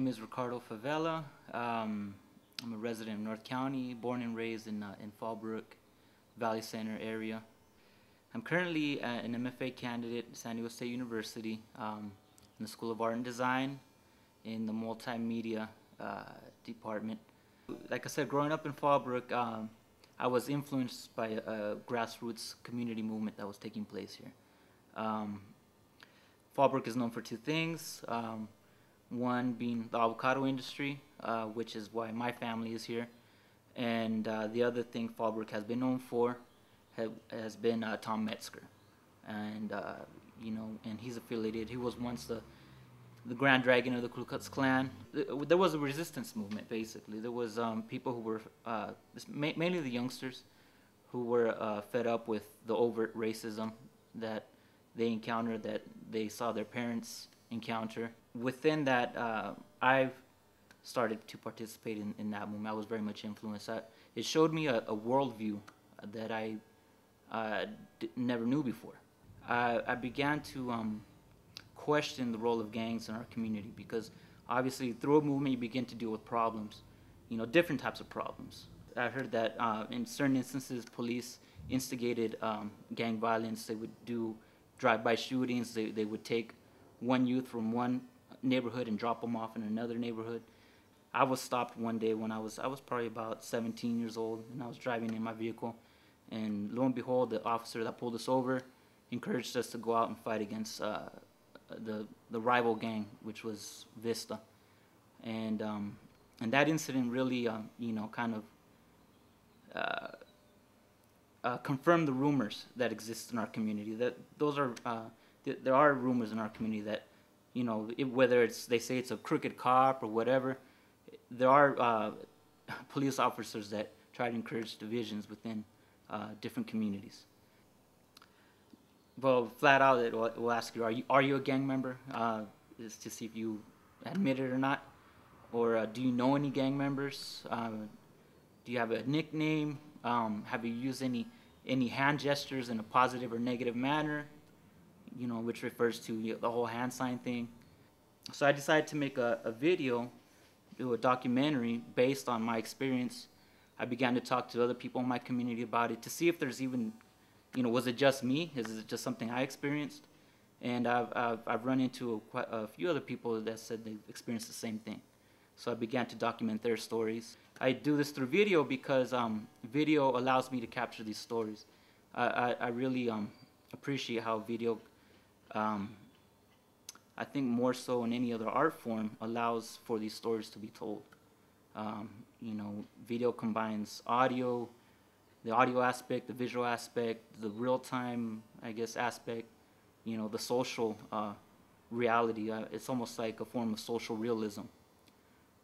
name is Ricardo Favela. I'm a resident of North County, born and raised in Fallbrook, Valley Center area. I'm currently an MFA candidate at San Diego State University in the School of Art and Design in the multimedia department. Like I said, growing up in Fallbrook, I was influenced by a grassroots community movement that was taking place here. Fallbrook is known for two things. One being the avocado industry, which is why my family is here. And the other thing Fallbrook has been known for has been Tom Metzger. And, and he's affiliated. He was once the Grand Dragon of the Ku Klux Klan. There was a resistance movement, basically. There was people who were, mainly the youngsters, who were fed up with the overt racism that they encountered, that they saw their parents encounter. Within that, I've started to participate in that movement. I was very much influenced. It showed me a worldview that I never knew before. I began to question the role of gangs in our community, because obviously through a movement you begin to deal with problems, different types of problems. I heard that in certain instances police instigated gang violence. They would do drive-by shootings. They would take one youth from one neighborhood and drop them off in another neighborhood. I was stopped one day when I was probably about 17 years old, and I was driving in my vehicle, and lo and behold, the officer that pulled us over encouraged us to go out and fight against the rival gang, which was Vista. And that incident really kind of confirmed the rumors that exist in our community. That those are there are rumors in our community that, whether they say it's a crooked cop or whatever, there are police officers that try to encourage divisions within different communities. Well, flat out, we'll ask you, are you a gang member? Is to see if you admit it or not. Or do you know any gang members? Do you have a nickname? Have you used any hand gestures in a positive or negative manner? Which refers to the whole hand sign thing. So I decided to make a video, do a documentary based on my experience. I began to talk to other people in my community about it to see if there's even, was it just me? Is it just something I experienced? And I've run into quite a few other people that said they experienced the same thing. So I began to document their stories. I do this through video because video allows me to capture these stories. I really appreciate how video, I think more so in any other art form, allows for these stories to be told. Video combines audio, the audio aspect, the visual aspect, the real-time, aspect, the social reality. It's almost like a form of social realism.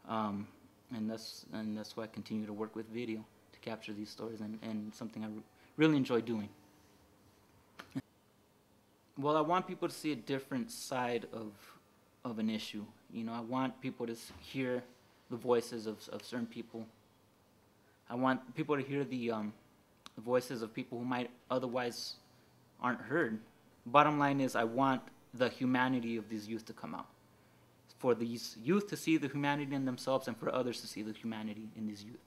And that's why I continue to work with video to capture these stories, and something I really enjoy doing. Well, I want people to see a different side of an issue. I want people to hear the voices of certain people. I want people to hear the voices of people who might otherwise aren't heard. Bottom line is, I want the humanity of these youth to come out. For these youth to see the humanity in themselves, and for others to see the humanity in these youth.